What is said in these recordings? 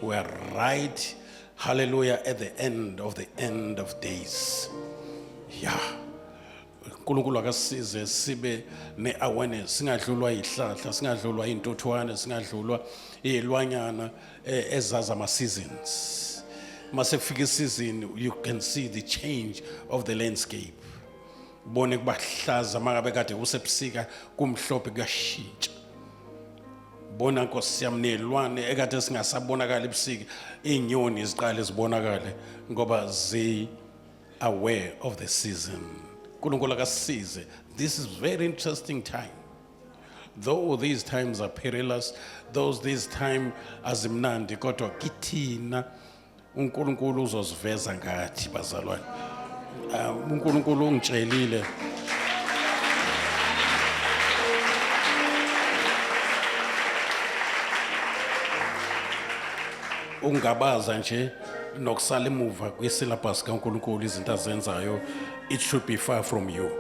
We are right, hallelujah, at the end of days. Yeah. uNkulunkulu akasize sibe ne-awareness, singadlulwa yihlahla, singadlulwa intuthwane, singadlulwa izilwanyana ezazi ama-seasons. Mase kufika isizini, you can see the change of the landscape. Bone kubahlaza mangabe kade kusebusika kumhlophe kuyashintsha. Bona Nkosi yami nezilwane ekade singasabonakala ebusika, inyoni ziqale zibonakale ngoba aware of the season. uNkulunkulu akasize. This is very interesting time. Though these times are perilous, these time azimnandi kodwa kithina uNkulunkulu uzosiveza ngathi bazalwane. uNkulunkulu ungitshelile ungabaza nje nokusala emuva kwesyllabus kaNkulunkulu izinto azenzayo, it should be far from you.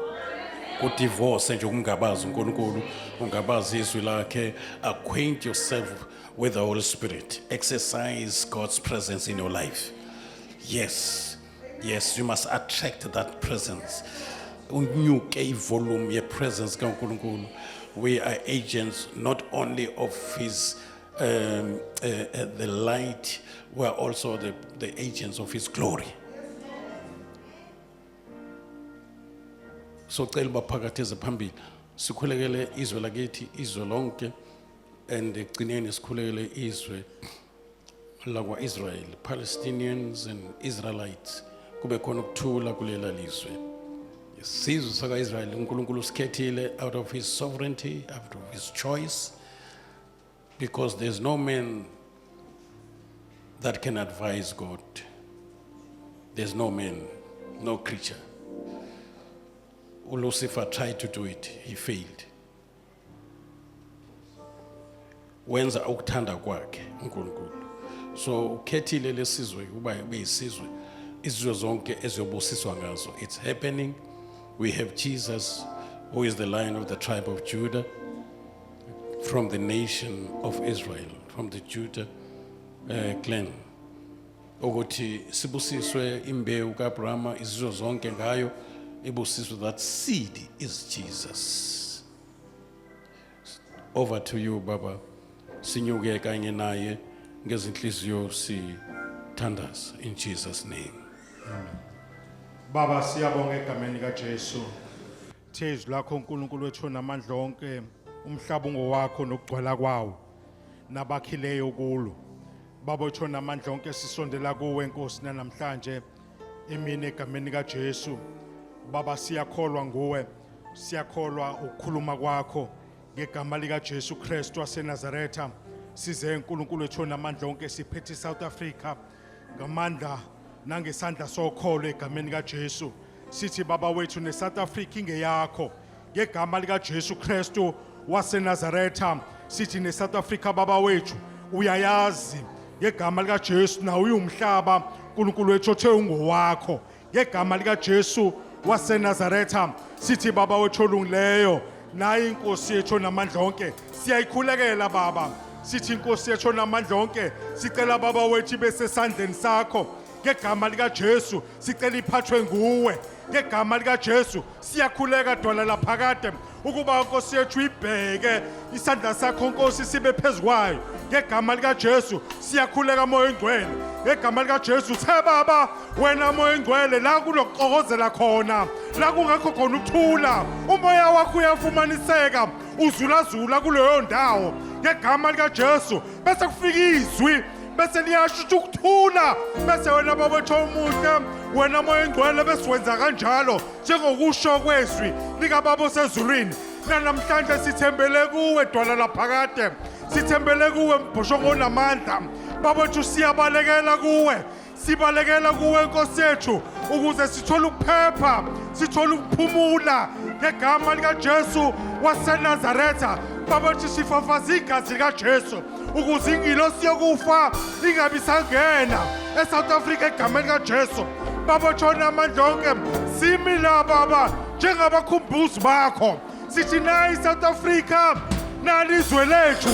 Kudivorce nje ukungabaza uNkulunkulu, ungabaza izwi lakhe, acquaint yourself with the Holy Spirit. Exercise God's presence in your life. Yes, you must attract that presence. Unyuke volume ye presence kaNkulunkulu. We are agents not only of His the light, we are also the agents of His glory. So cela baphakatheze phambili sikhulekele izwe lakithi, izwe lonke, and egcineni sikhulekele izwe lakwa-Israel, Palestinians and Israelites, kube khona ukuthula kulela lizwe. Isizwe saka-Israel uNkulunkulu sikhethile out of His sovereignty, out of His choice, because there's no man that can advise God. There's no man, no creature. Lucifer tried to do it, he failed. Wenza ukuthanda kwakhe uNkulunkulu. So ukhethile lesizwe kuba yisizwe izizwe zonke eziyobusiswa ngazo. It's happening. We have Jesus, who is the Lion of the tribe of Judah, from the nation of Israel, from the Judah clan. Ukuthi sibusiswe imbewu kaAbrahama, izizwe zonke ngayo ibusiswe. That seed is Jesus. Over to you, Baba. Sinyuke kanye naye ngezinhliziyo sithandaza in Jesus name. Baba siyabonga egameni kaJesu. Thezwi lakho uNkulunkulu wethu namandla onke, umhlaba ungowakho nokugcwala kwawo nabakhileyo kulo. Baba wethu namandla onke sisondela kuwe Nkosi namhlanje emini egameni kaJesu. Baba siyakholwa nguwe, siyakholwa ukukhuluma kwakho ngegama lika Jesu Kristu waseNazaretha. Size uNkulunkulu wethu namandla onke siphethe South Africa ngamandla nangesandla sokholo egameni kaJesu. Sithi Baba wethu neSouth Africa ingeyakho ngegama lika Jesu Kristu waseNazaretha. Sithi neSouth Africa Baba wethu uyayazi ngegama lika Jesu na uyumhlaba uNkulunkulu wethu othe ungowakho ngegama lika Jesu waseNazaretha. Sithi Baba wethu olungileyo naye inkosi yethu namandla onke siyayikhulekela Baba. Sithi inkosi yethu namandla onke sicela Baba wethu besesandleni sakho ngegama lika Jesu. Sicela iphathwe nguwe ngegama lika Jesu. Siyakhuleka dwala laphakade ukuba inkosi yethu ibheke isandla sakho Nkosi sibe phezukwayo ngegama lika Jesu. Siyakhuleka Moya Oyingcwele ngegama lika Jesu. The Baba wena Moya Oyingcwele la kunokuxokozela khona, la kungekho khona ukuthula, umoya wakho uyafumaniseka uzulazula kuleyo ndawo ngegama lika Jesu. Bese kufika izwi bese liyasho ukuthula, bese wena Baba wethu omuhle, wena Moya Oyingcwele besiwenza kanjalo njengokusho kwezwi lika Baba osezulwini. Namhlanje sithembele kuwe dwala laphakade, sithembele kuwe mbhosho onamandla. Baba wethu siyabalekela kuwe, sibalekela kuwe Nkosi yethu ukuze sithole ukuphepha, sithole ukuphumula ngegama lika Jesu waseNazaretha. Baba wethu sifafaza igazi lika Jesu ukuze ingilosi yokufa ingabi sangena eSouth Africa egameni lika Jesu. Baba wethu namandla onke simila Baba njengabakhumbuzi bakho. Sithi nayi South Africa nalizwe lethu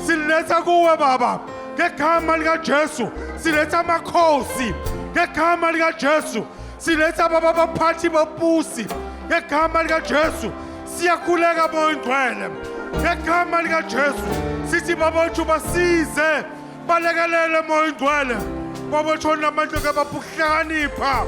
siletha kuwe Baba ngegama likaJesu siletha amakhosi ngegama likaJesu siletha abaphathi bobusi ngegama likaJesu siyakhuleka Moya Ngcwele ngegama likaJesu sithi babethu basize balekelele Moya Ngcwele babethu namandla kababuhlakanipha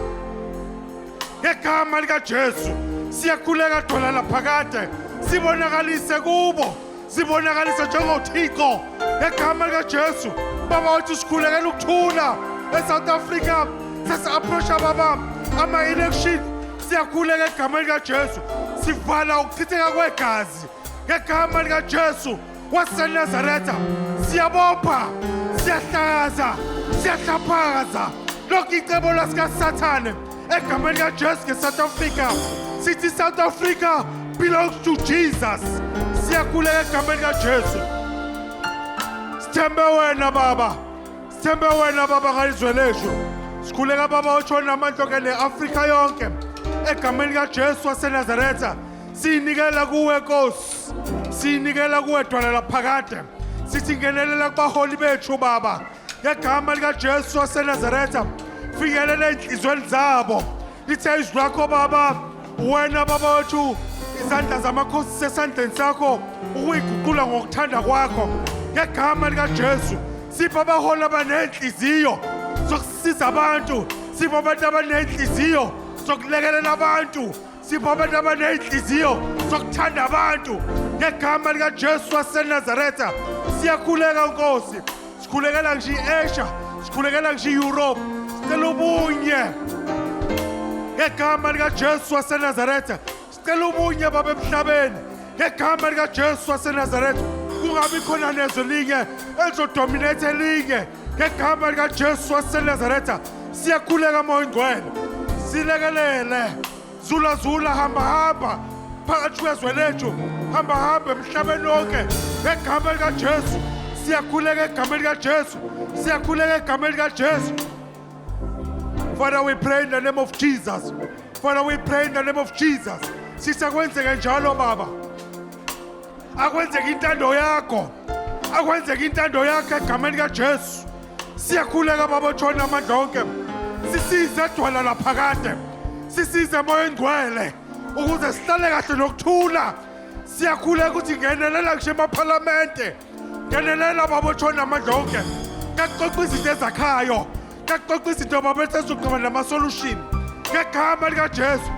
ngegama likaJesu siyakhuleka dwala laphakade sibonakalise kubo sibonakalise njengoThixo ngegama likaJesu baba wethu sikhulekela ukuthula eSouth Africa sesi-approacha baba ama-election siyakhuleka egama likaJesu sivala ukuchitheka kwegazi ngegama likaJesu waseNazaretha siyabopha siyahlakaza siyahlaphaza lokhu icebo lasikasathane egama likaJesu ngeSouth Africa sithi South Africa belongs to Jesus siyakhuleka egama likaJesu sithembe wena baba ngalizwe lethu sikhuleka baba utshona amandla ke neAfrika yonke egameni likaJesu waseNazaretha sinikela kuwe Nkosi sinikela kuwe dwala laphakade sithi ngenelela kubaholi bethu baba ngegama likaJesu waseNazaretha fikelela enhlizweni zabo lithe izwi lakho baba wena baba wethu izandla zamakhosi sesandleni sakho ukuyiguqula ngokuthanda kwakho ngegama likaJesu sipha abaholi abanenhliziyo sokusiza abantu sipha abantu abanenhliziyo sokulekelela abantu sipha abantu abanenhliziyo sokuthanda abantu ngegama likaJesu waseNazaretha siyakhuleka Nkosi sikhulekela nje iAsia sikhulekela nje iEurope sicela ubunye ngegama likaJesu waseNazaretha sicela ubunye baba emhlabeni ngegama likaJesu waseNazaretha kungabi khona nezwe linye elizodominate elinye ngegama likaJesu waseNazaretha siyakhuleka Moya Ngcwele silekelele zula hamba phakathi kwezwe lethu hamba emhlabeni wonke ngegama likaJesu siyakhuleka egama likaJesu siyakhuleka egama likaJesu. Father, we pray in the name of Jesus. Father, we pray in the name of Jesus. Sisakwenzeke njalo baba akwenzeke intando yakho akwenzeke intando yakho egameni likaJesu siyakhuleka baba utshona amandla onke sisize dwala laphakade sisize Moya Ngcwele ukuze sihlale kahle nokuthula siyakhuleka ukuthi ngenelela nje emaphalamente ngenelela baba utshona amandla onke kaxoxa izinto ezakhayo kaxoxa izinto baba esezoqaba namasolution ngegama likaJesu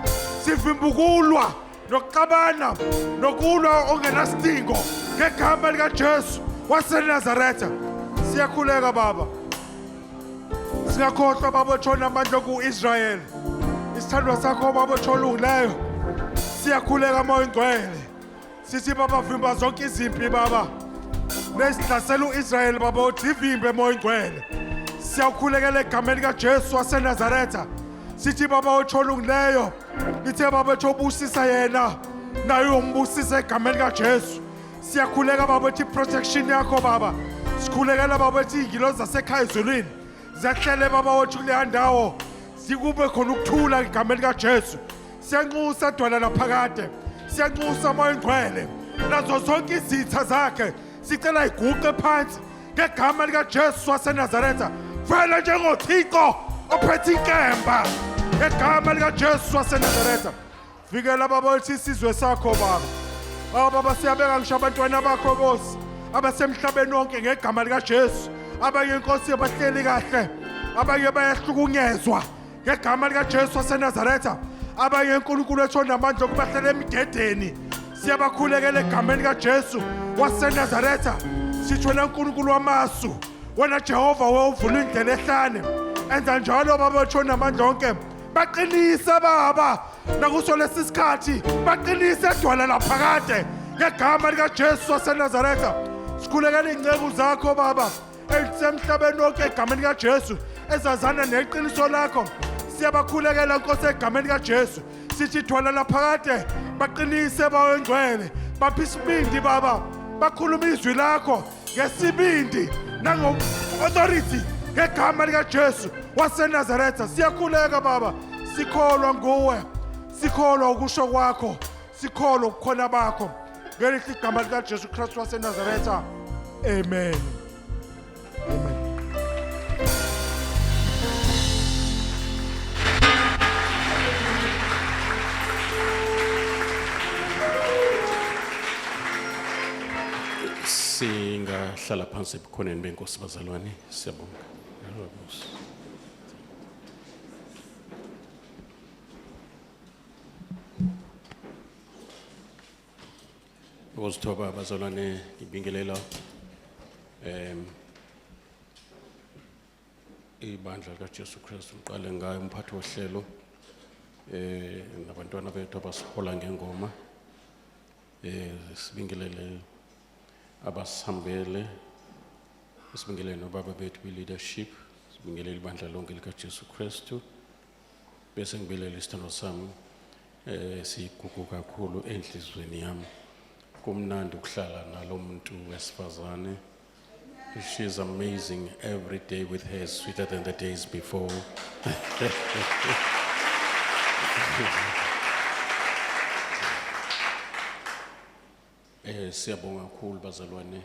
sivimba ukulwa nokuxabana nokulwa ongenasidingo ngegama likaJesu waseNazaretha siyakhuleka baba siyakhohlwa baba utshona amandla ku-Israyeli isithandwa sakho baba otsholukileyo siyakhuleka Moya Ngcwele sithi baba vimba zonke izimpi baba nesihlasela u-Israyeli baba uthivimbe Moya Ngcwele siyakhulekela egameni likaJesu waseNazaretha sithi baba otsholukileyo lithe baba etshobusisa yena naye umbusisa egameni likaJesu siyakhuleka baba ethi protection yakho baba sikhulekela baba ethi ingilosi zasekhaya ezulwini zahlele baba wethu kuleya ndawo sikube khona ukuthula egameni likaJesu siyanxusa dwala laphakade siyanxusa Moya Ngcwele nazo zonke izitha zakhe sicela iguqe phansi ngegama likaJesu waseNazaretha vele njengoThixo ophethe inkemba ngegama likaJesu waseNazaretha vikela baba wethu isizwe sakho baba baba siyabeka ngisho abantwana bakho Nkosi abasemhlabeni wonke ngegama likaJesu abanye Nkosi bahleli kahle abanye bayahlukunyezwa ngegama likaJesu waseNazaretha abanye uNkulunkulu ethona amandla okubahlala emigedeni siyabakhulekela egameni likaJesu waseNazaretha sithona uNkulunkulu wamasu wena Jehova uvula indlela ehlane enza njalo baba ethona amandla onke baqinise baba nakuso lesi sikhathi baqinise edwala laphakade ngegama likaJesu waseNazaretha sikhulekela ingceku zakho baba elisemhlabeni wonke egameni likaJesu ezazana neqiniso lakho siyabakhulekela Nkosi egameni likaJesu sithi dwala laphakade baqinise Moya Ngcwele bapha isibindi baba bakhuluma izwi lakho ngesibindi nango-authority ngegama likaJesu waseNazaretha siyakhuleka baba sikholwa nguwe sikholwa ukusho kwakho sikholwa ubukhona bakho ngelihle igama likaJesu Kristu waseNazaretha amen. singahlala phansi ebukhoneni benkosi bazalwane siyabonga. Ukuzithoba bazalwane ngibingelela ibandla kaJesu Kristu uqale ngayo umphathi wohlelo nabantwana bethu abasihola ngengoma sibingelele abasihambele sibingelele nobaba bethu be-leadership sibingelele ibandla lonke likaJesu Kristu bese ngibingelela isithando sami sigugu kakhulu enhlizweni yami kumnandi ukuhlala nalo muntu wesifazane. She's amazing every day with her, sweeter than the days before. Siyabonga kakhulu bazalwane.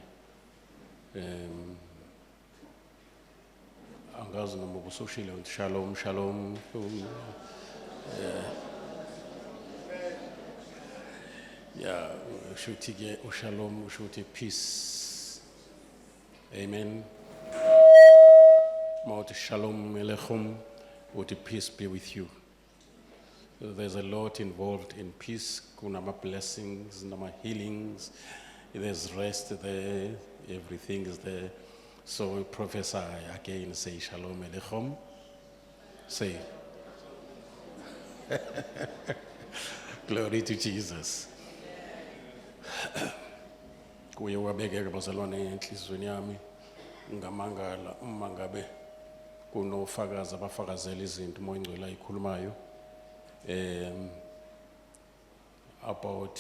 Angazi noma ubusushilo shalom shalom. Yeah, ushuthi ke ushalom ushuthi peace. Amen. Mouth shalom aleichem, would peace be with you. There's a lot involved in peace. Kunama blessings, nama healings. There's rest there. Everything is there. So we prophesy again. Say shalom aleichem. Say. Glory to Jesus. Kuye wabekeka bazalwane enhlizweni yami ngamangala uma ngabe kunofakazi abafakazela izinto Moya ingcwele ayikhulumayo about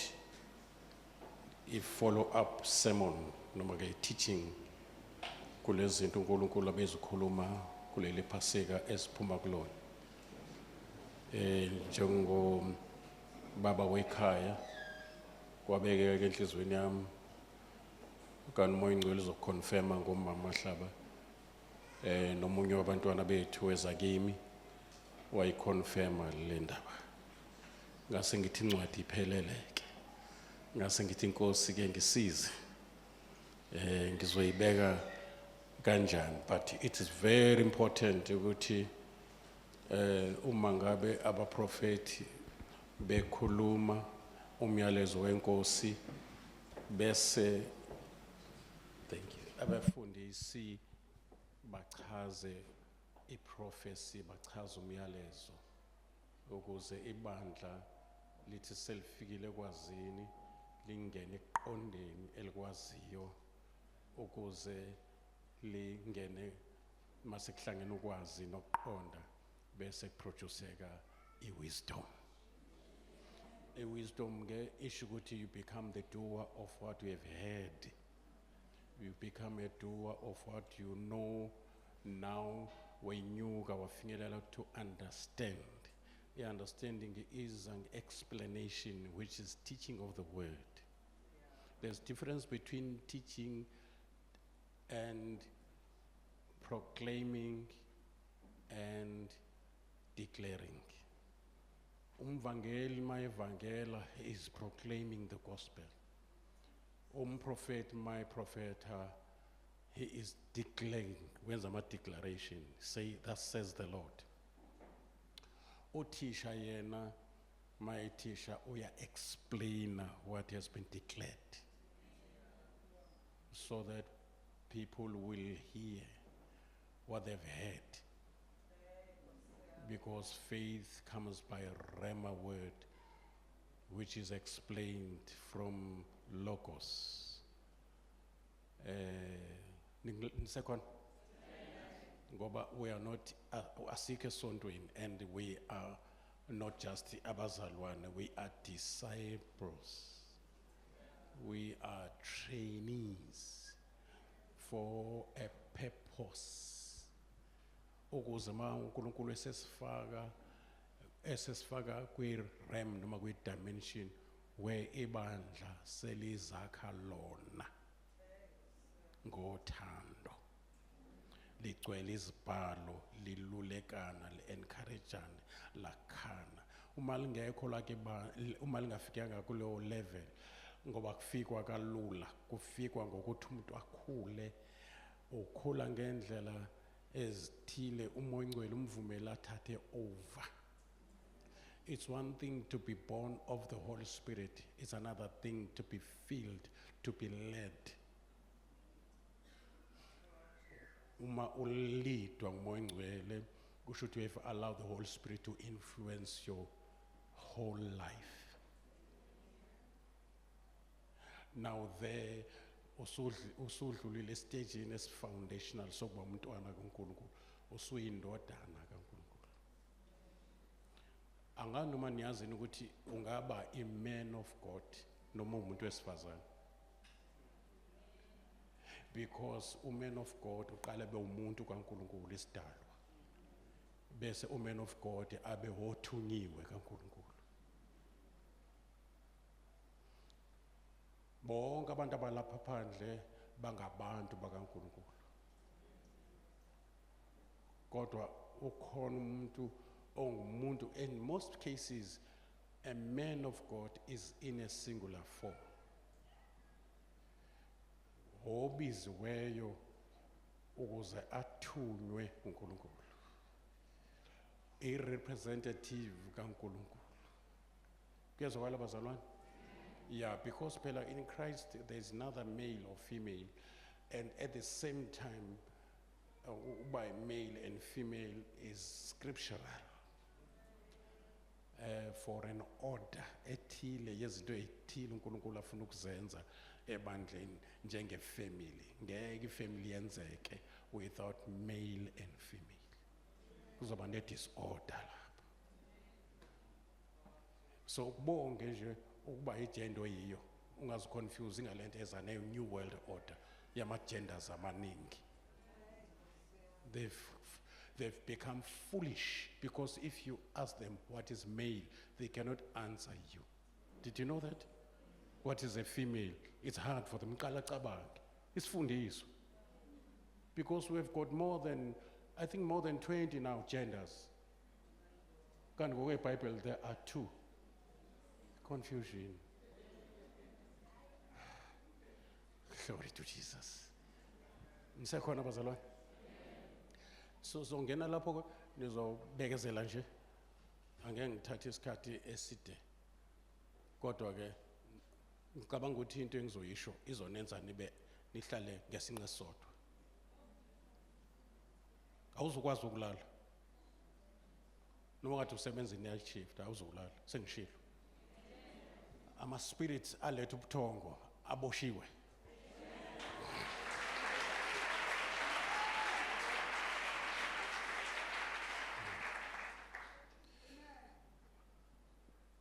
a follow up sermon noma ke teaching kulezi zinto uNkulunkulu abezikhuluma kuleli phasika esiphuma kulona njengo baba wekhaya kwabekeka enhlizweni yami kanti Moya ingcwele uzoconfirma ngomamahlaba nomunye wabantwana bethu wezakimi wayiconfirma le ndaba ngase ngithi incwadi ipheleleke ngase ngithi inkosi ke ngisize ngizoyibeka kanjani but it is very important ukuthi uma ngabe abaprofeti bekhuluma umyalezo wenkosi bese thank you abafundisi bachaze iprofesi bachaze umyalezo ukuze ibandla lithi selifikile kwazini lingene eqondeni elikwaziyo ukuze lingene mase kuhlangene ukwazi nokuqonda bese kuproduceka iwisdom. A wisdom isho ukuthi you become the doer of what you have heard. You become a doer of what you know now wenyuka wafinyelela to understand. The understanding is an explanation which is teaching of the word. There's difference between teaching and proclaiming and declaring. Umvangeli my evangela is proclaiming the gospel. Prophet my prophet he is declaring. When's my declaration? Say that says the Lord. Utisha yena my tisha uya explain what has been declared so that people will hear what they've heard. Because faith comes by a rhema word, which is explained from logos. Second, we are not asike sontweni, and we are not just abazalwane, we are disciples. We are trainees for a purpose. Ukuze ma uNkulunkulu esesifaka kwi-realm noma kwi-dimension where ibandla selizakha lona ngothando ligcwele izibhalo lilulekana li-encourageana lakhana uma lingekho uma lingafikanga kuleyo level ngoba kufikwa kalula, kufikwa ngokuthi umuntu akhule, ukhula ngendlela ezithile, umoya ongcwele umvumela athathe over. It's one thing to be born of the Holy Spirit. It's another thing to be filled, to be led. Uma ulidwa ngumoya ongcwele, kusho ukuthi you have allowed the Holy Spirit to influence your whole life. Now there, usudlulile estagini esi-foundational sokuba umntwana kaNkulunkulu, usuyindodana kaNkulunkulu. Angani noma niyazini ukuthi ungaba a-man of God noma umuntu wesifazane. Because a-man of God uqala abe umuntu kaNkulunkulu isidalwa. Bese a-man of God abe othunyiwe kaNkulunkulu. Bonke abantu abalapha phandle bangabantu bakaNkulunkulu. Kodwa ukhona umuntu ongumuntu, in most cases a man of God is in a singular form. Obiziweyo ukuze athunywe uNkulunkulu. A representative kaNkulunkulu. Kuyezwakala bazalwane? Yeah, because phela in Christ there is neither male or female, and at the same time, by male and female is scriptural. For an order ethile yezinto ethile uNkulunkulu afuna ukuzenza ebandleni njenge-family. Ngeke ifamily yenzeke without male and female. Kuzoba ne-disorder lapha. So kubonge nje ukuba igender yiyo, ungaziconfuse ngalento eza ne-new world order yama-genders amaningi. They've become foolish because if you ask them what is male, they cannot answer you. Did you know that? What is a female? It's hard for them. It's fundiso. Because we've got more than 20 now genders. Can't go away Bible, there are 2. Confusion. Glory to Jesus. Nisekhona bazalwane? So ngena lapho nizobekezela nje. Angeke ngithathe isikhathi eside. Kodwa ke ngicabanga ukuthi into engizoyisho izonenza nihlale ngesinqe sodwa. Awuzukwazi ukulala. Noma ngathi usebenza night shift, awuzukulala. Sengishilo. Ama spirits aletha ubuthongo aboshiwe.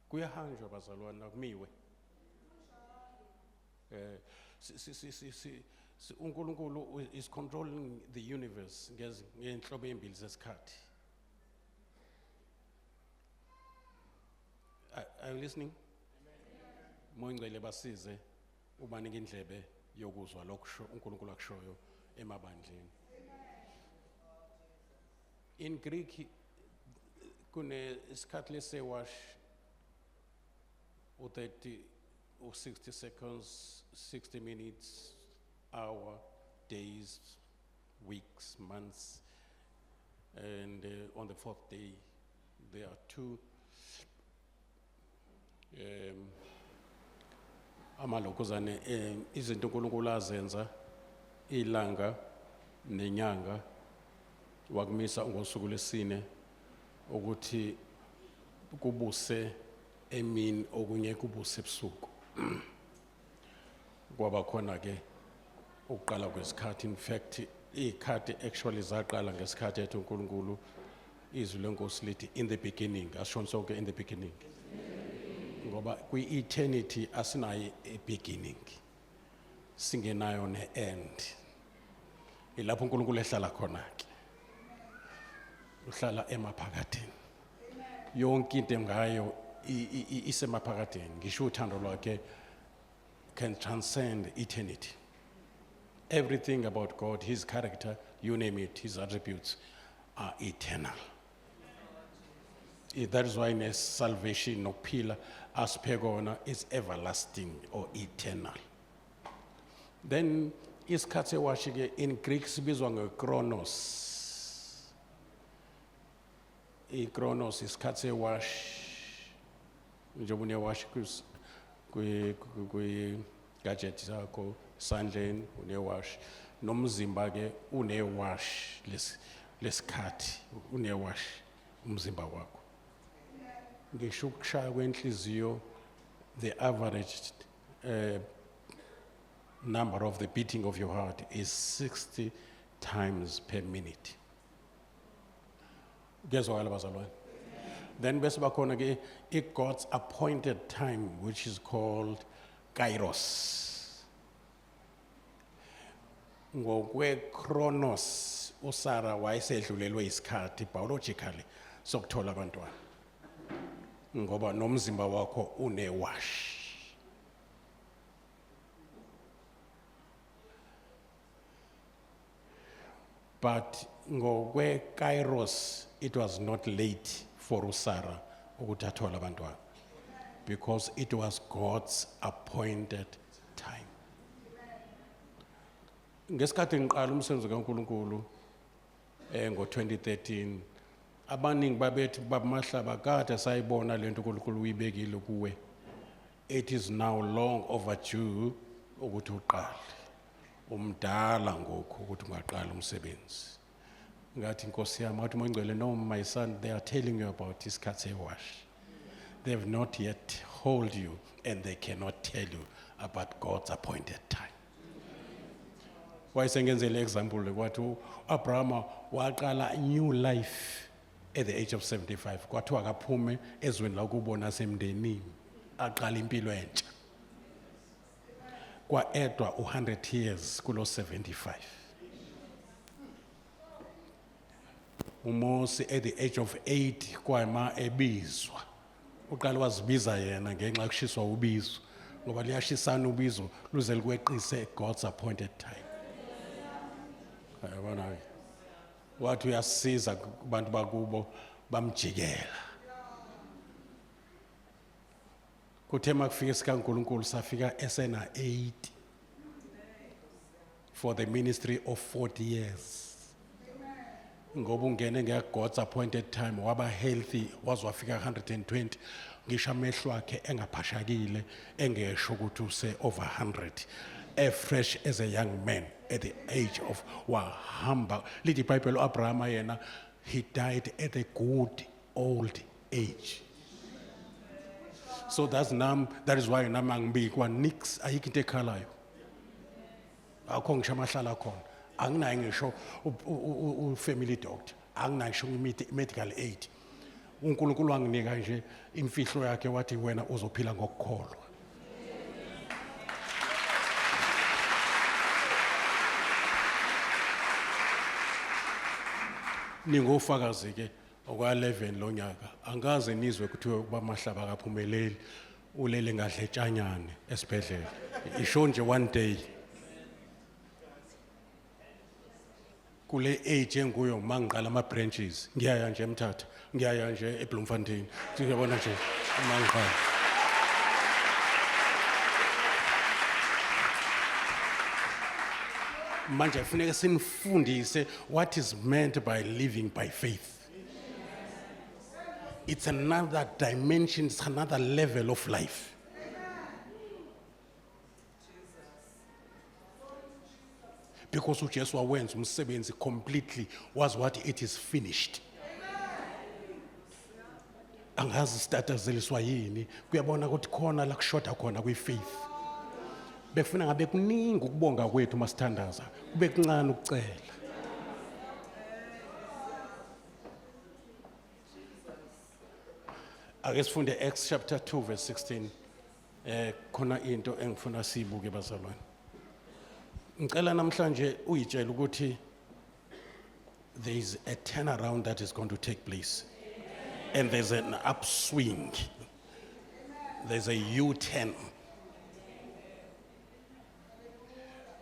Kuyahanjwa bazalwane akumiwe. uNkulunkulu is controlling the universe ngenhlobo embili zesikhathi. Are you listening? Moya ongcwele basize ubanike indlebe yokuzwa lokho uNkulunkulu akushoyo emabandleni. In Greek kune isikhathi lesewash 30 or 60 seconds, 60 minutes, hour, days, weeks, months, and on the 4th day there are 2 amalokozane izinto uNkulunkulu azenza ilanga nenyanga wakumisa ngosuku lesine ukuthi kubuse emini okunye kubuse ebusuku. Kwaba khona ke ukuqala kwesikhathi, in fact ikhathi actually zaqala ngesikhathi ethi uNkulunkulu izwi lenkosi lithi in the beginning, asho sonke in the beginning. Ngoba kwi-eternity asinayo a-beginning, singenayo ne-end. Ilapho uNkulunkulu ehlala khona ke. Uhlala emaphakathini. Yonke into ngayo isemaphakathini. Ngisho uthando lwakhe can transcend eternity. Everything about God, his character, you name it, his attributes are eternal. That is why in salvation nokuphila asiphe kona is everlasting or eternal. Then isikhathi ewashi ke in Greek sibizwa nge-chronos. I-chronos isikhathi ewashi njengoba unewashi kwi-gadget sakho sandleni unewashi nomzimba ke unewashi lesikhathi unewashi umzimba wakho. Ngisho ukushaya kwenhliziyo the average number of the beating of your heart is 60 times per minute. Gezwakala bazalwane. Then bese bakhona ke God's appointed time which is called 𝑘airos. Ngokwe-chronos uSara wayesedlulelwe isikhathi biologically sokuthola abantwana. Ngoba nomzimba wakho unewashi. But ngokwe-𝑘airos it was not late for uSara ukuthi athole abantwana because it was God's appointed time. Ngesikhathi ngiqala umsebenzi kaNkulunkulu ngo-2013 abaningi babethi babamahlaba kade sayibona lento uNkulunkulu uyibekile kuwe. It is now long overdue ukuthi uqale. Umdala ngokho ukuthi ungaqala umsebenzi. Ngathi Nkosi yami wathi uMongcwele, no my son, they are telling you about isikhathi ewashi. They have not yet hold you and they cannot tell you about God's appointed time. Wayesengenzele example kwathi uAbraham waqala a new life at the age of 75. Kwathiwa akaphume ezweni la kubona semndenini aqala impilo entsha. Kwaedwa 100 years kulo 75. UMose at the age of 80 kwama ebizwa. Uqala wazibiza yena ngenxa yokushiswa ubizo ngoba liyashisana ubizo luze likweqise God's appointed time. Ayabona ke. Wathi uyasiza kubantu bakubo bamjikela. Kuthe makufika sikaNkulunkulu safika esena 80 for the ministry of 40 years. Ngoba ungene ngeGod's appointed time waba healthy waze wafika 120 ngisho amehlo akhe engaphashakile engesho ukuthi use over 100 fresh as a young man at the age of wahamba lithi iBhayibheli uAbraham yena he died at a good old age. So that is why nama ngibikwa nix ayikho into ekhalayo. Akho ngisho amahlala khona. Anginayo ngisho family doctor, anginayo ngisho medical aid. uNkulunkulu wanginika nje imfihlo yakhe wathi wena uzophila ngokukholwa. Ningofakazi ke okwa11 lonyaka angaze nizwe kuthiwe kuba mahlaba akaphumeleli ulele ngadletshanyane esibhedlela. Isho nje one day kule age enguyo mangiqala ama branches ngiyaya nje eMthatha ngiyaya nje eBloemfontein ngiyabona nje mangiqala manje kufanele sinifundise what is meant by living by faith. It's another dimension, it's another level of life. Because uJesu wawenza umsebenzi completely was what it is finished. Angazi statazeliswa yini kuyabona ukuthi khona la kushoda khona kwi-faith. Befuna ngabe kuningi ukubonga kwethu masithandaza kube kuncane ukucela. Ake sifunde Acts chapter 2 verse 16. Khona into engifuna siyibuke bazalwane. Ngicela namhlanje uyitshela ukuthi there is a turnaround that is going to take place. And there's an upswing. There's a U-turn.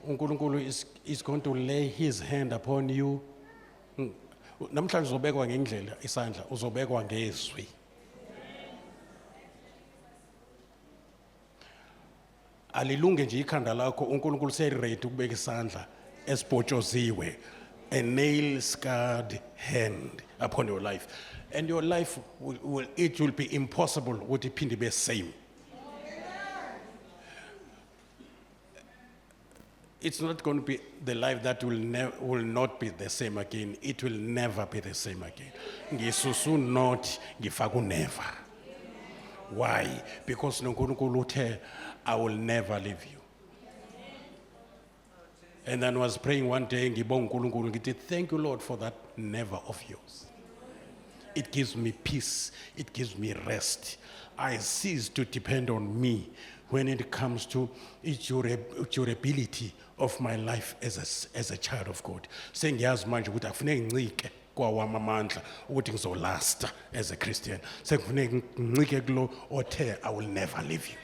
uNkulunkulu is going to lay his hand upon you. Namhlanje uzobekwa ngendlela isandla uzobekwa ngezwi. alilunge nje ikhanda lakho uNkulunkulu seready ukubeka isandla esibhotshoziwe, a nail scarred hand upon your life, and your life it will be impossible ukuthi iphinde ibe same. It's not going to be the life that will not be the same again. It will never be the same again. Ngisusu not, ngifaku never. Why? Because noNkulunkulu uthe, I will never leave you. And then I was praying one day, ngibonga uNkulunkulu ngithi, thank you Lord for that never of yours. It gives me peace, it gives me rest. I cease to depend on me when it comes to durability of my life as a child of God. Sengiyazi manje ukuthi akufuneki ngincike kwawami amandla ukuthi ngizolasta as a Christian. Sekufuneki ngincike kulo othe, I will never leave you.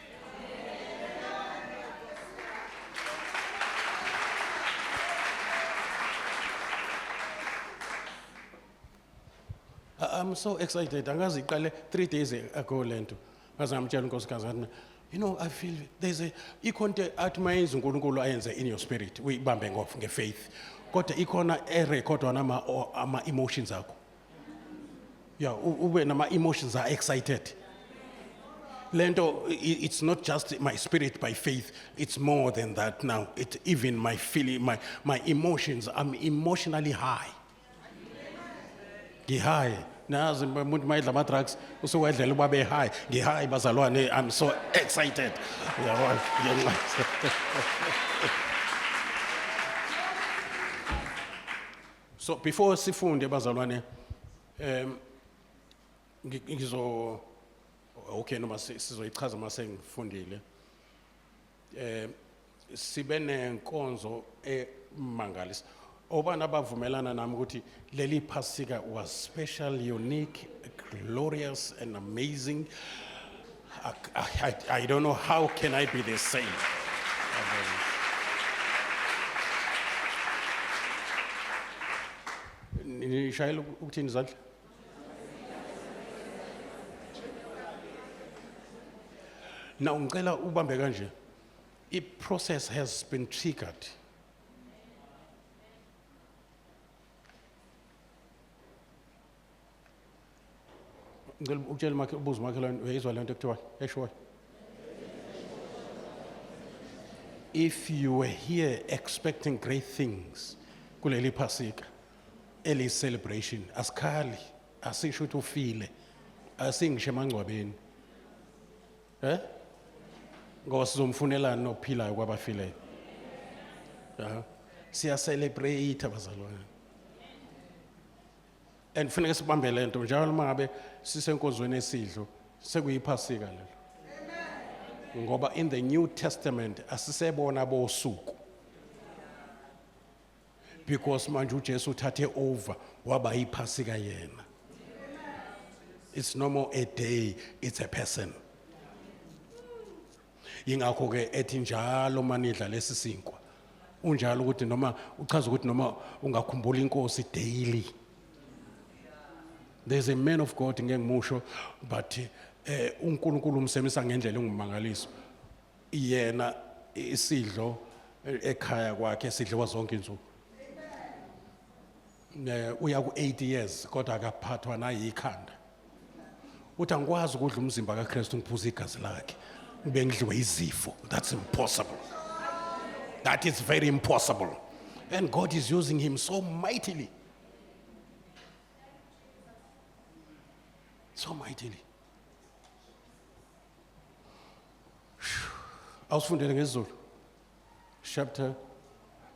I'm so excited. Angazi iqale 3 days ago lento. Ngaze ngamtshela unkosikazi ngathi, you know, I feel there's a ikhonto athi mayenza uNkulunkulu ayenze in your spirit, uyibambe ngefaith. Kodwa ikhona erekhodwa ama emotions akho. Yeah, ube nama emotions are excited. Lento, it's not just my spirit by faith, it's more than that now. It even my feeling, my emotions, I'm emotionally high. High. Nazi umuntu mayidla ama drugs usuwedlela ubabe high. High bazalwane, I'm so excited. So before sifunde bazalwane, ngizo okay noma sizoyichaza mase ngifundile. Sibe nenkonzo emangalisa. Obana abavumelana nami ukuthi leli Pasika was special, unique, glorious and amazing. I don't know how can I be the same. Nishayela ukuthini izandla? Now ngicela ubambe kanje. I-process has been triggered. If you were here expecting great things, kuleli Pasika, eli celebration, asikhali, asisho ukuthi ufile, asingisho emangcwabeni. Ngoba sizomfunelana nophilayo kwabafileyo. Siya celebrate abazalwane. And kufanele sibambe lento njalo mangabe sisenkonzweni esidlo sekuyiphasika lelo. Ngoba in the New Testament asisebona bosuku. Because manje uJesu uthathe over waba yiphasika yena. It's no more a day, it's a person. Yingakho ke ethi njalo manidla lesisinkwa. Unjalo ukuthi noma uchaza ukuthi noma ungakhumbula inkosi daily. There's a man of God ngengimusho, but uNkulunkulu umsemisa ngendlela engumangaliso. Yena isidlo ekhaya kwakhe sidliwa zonke insuku. Uya ku 80 years kodwa akaphathwa nayikhanda. Uthi angikwazi ukudla umzimba kaKristu ngiphuza igazi lakhe. Ube ngidliwe izifo. That's impossible. That is very impossible. And God is using him so mightily. So mightily. Awusifundele ngesiZulu. Chapter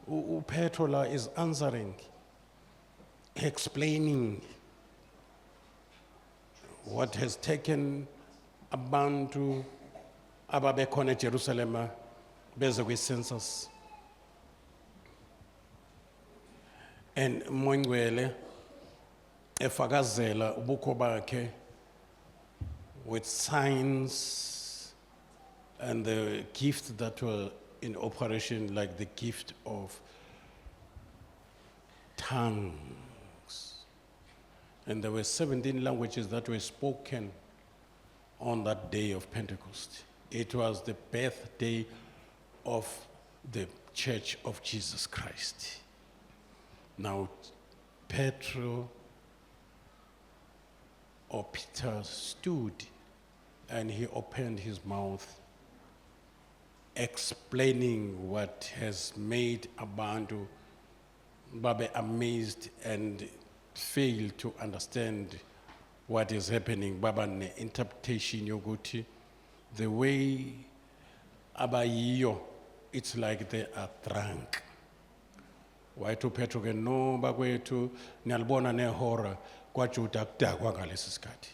uPetro is answering, explaining what has taken abantu ababekhona eJerusalem beze kwi-census. And 𝑚oya efakazela ubukho bakhe with signs and the gifts that were in operation, like the gift of tongues. And there were 17 languages that were spoken on that day of Pentecost. It was the birthday of the Church of Jesus Christ. Now, Peter stood and he opened his mouth, explaining what has made abantu babe amazed and fail to understand what is happening. Baba ne interpretation yoguti, the way abayiyo, it's like they are drunk. Why to Petro ke no bakwethu niyalibona nehora kwaJuda kudakwa ngalesi sikhathi.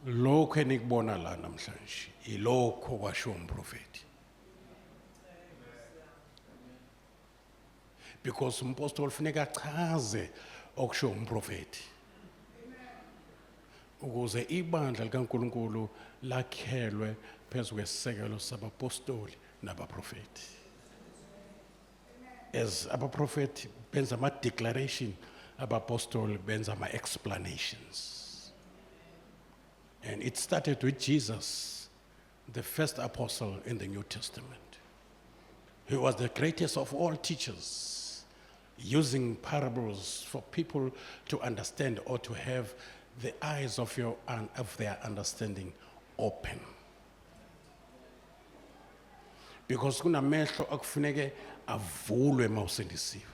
Lokho enikubona la namhlanje ilokho kwasho umprofeti. Because umpostoli funeka achaze okusho umprofeti. Ukuze ibandla likaNkulunkulu lakhelwe phezu kwesisekelo sabapostoli nabaprofeti. As abaprofeti benza ama-declaration, abapostoli benza ama-explanations. And it started with Jesus, the first apostle in the New Testament. He was the greatest of all teachers, using parables for people to understand or to have the eyes of their understanding open. Because kunamehlo akufuneke avulwe mawusindisiwe.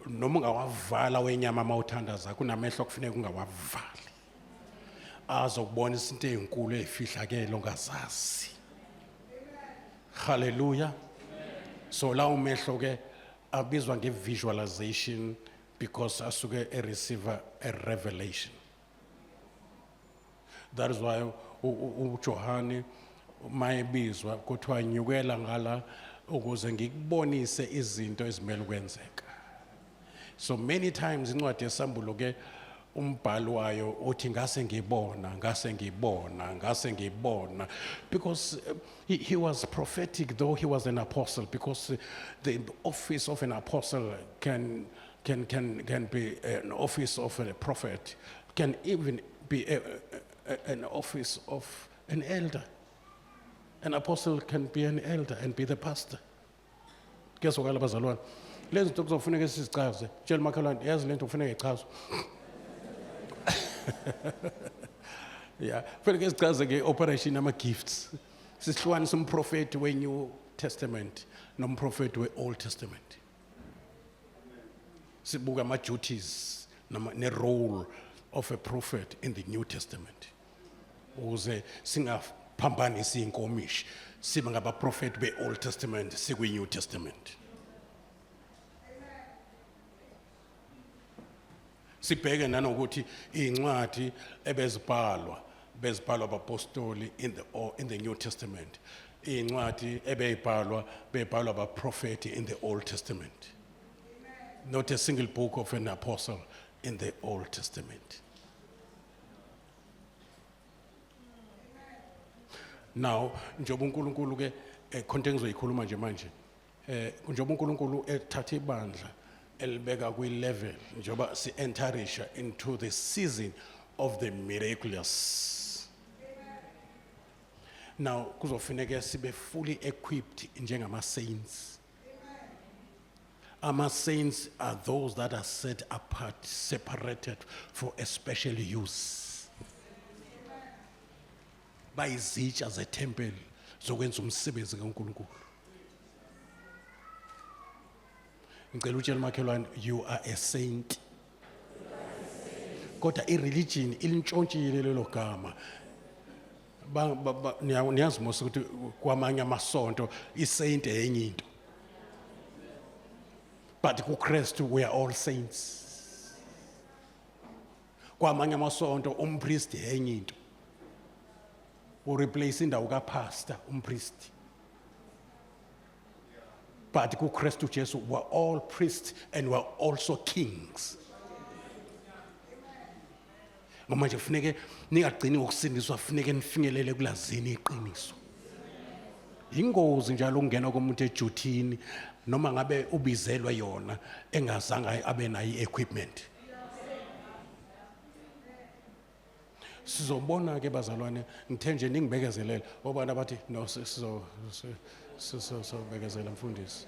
Noma ungawavala wenyama mawuthandaza, kunamehlo akufuneka ungawavali. Azokubona izinto ezinkulu ezifihlakele ongazazi. Hallelujah. So la umehlo ke abizwa nge-visualization because asuke receive a revelation. That is why uJohane mayebizwa kuthiwa nyukela ngala ukuze ngikubonise izinto ezimele ukwenzeka. So many times incwadi yesambulo ke umbhalo wayo uthi ngase ngibona because he was prophetic, though he was an apostle, because the office of an apostle can be an office of a prophet, can even be an office of an elder. An apostle can be an elder and be the pastor. Guess what, bazalwane? Lezi zinto kuzofuneka sizichaze. Tshela makhalwane yazi lento kufuneka ichazwe. Yeah, kufuneka sichaze ke operation ama-gifts. Sihlukanisa umprofeti we-New Testament nomprofeti we-Old Testament. Sibuka ama-duties ne-role of a prophet in the New Testament. Ukuze singaphambanisi inkomishi, sibe ngabaprofeti be-Old Testament sikwi-New Testament. Sibheke nanokuthi incwadi bezibhalwa abapostoli in the New Testament. Incwadi beyibhalwa abaprofeti in the Old Testament. Not a single book of an apostle in the Old Testament. Now, njoba uNkulunkulu ke konke engizoyikhuluma nje manje, njoba uNkulunkulu ethatha ibandla elibeka kwi-level njoba si-enterisha into the season of the miraculous. Now kuzofuneka sibe fully equipped njengama-saints. Ama-saints are those that are set apart, separated for a special use. Bayizitsha zeTemple zokwenza umsebenzi kaNkulunkulu. Ngicela utshela makhelwane, you are a saint. Kodwa i-religion ilintshontshile lelo gama. Niyazi mos ukuthi kwamanye amasonto i-saint enye into. But kuKristu we are all saints. Kwamanye amasonto umpriest enye into. Ureplace indawo kapastor umpriest. But kuKristu Jesu we're all priests and we're also kings. Manje kufuneke ningagcini ngokusindiswa, kufuneke nifinyelele kulazini iqiniso. Ingozi njalo ukungena komuntu ejuthini noma ngabe ubizelwa yona engazange abe nayo equipment. Sizobona ke bazalwane ngithe nje ningibekezelele obana bathi no bekezela mfundisi.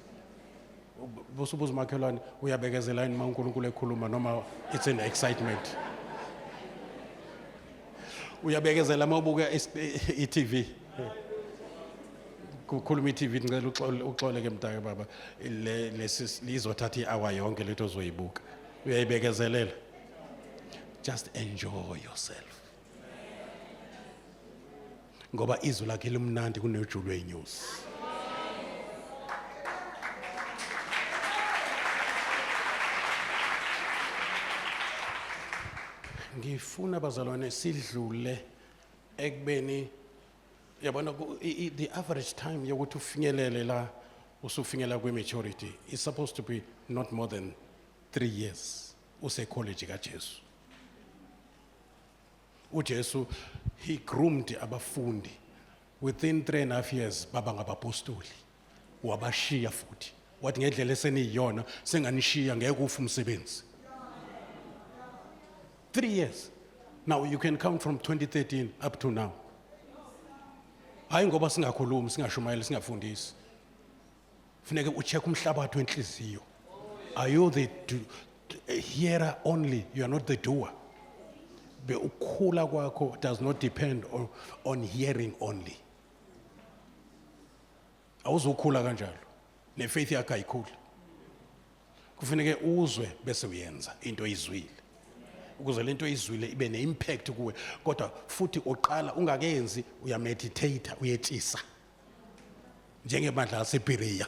Bosubuza makhelwane uyabekezela yini uNkulunkulu ekhuluma noma it's an excitement. Uyabekezela mawubuka iTV. Kukhuluma iTV ngicela uxole ke mntaka baba lizothatha i-hour yonke letho ozoyibuka. Uyayibekezelela. Just enjoy yourself. Ngoba izwi lakhe limnandi kunejulu enyosi. Ngifuna bazalwane sidlule ekubeni yabona the average time yokuthi ufinyelele la usufinyela kwi-maturity is supposed to be not more than 3 years use-college kaJesu. uJesu he groomed abafundi within 3.5 years baba ngabapostoli wabashiya futhi wathi ngendlela eseniyiyona senganishiya ngeke ufe umsebenzi. 3 years. Now you can count from 2013 up to now. Hayi ngoba singakhulumi singashumayeli singafundisi. Funeke ucheck umhlabathi wenhliziyo. Are you the hearer only? You are not the doer. Be ukukhula kwakho does not depend on hearing only. Awuzokhula kanjalo. Ne-faith yakho ayikhuli. Kufuneke uzwe bese uyenza into oyizwile. Ukuze lento izwile ibe ne-impact kuwe kodwa futhi oqala ungakenzi uyameditate uyetshisa njengebandla laseBerea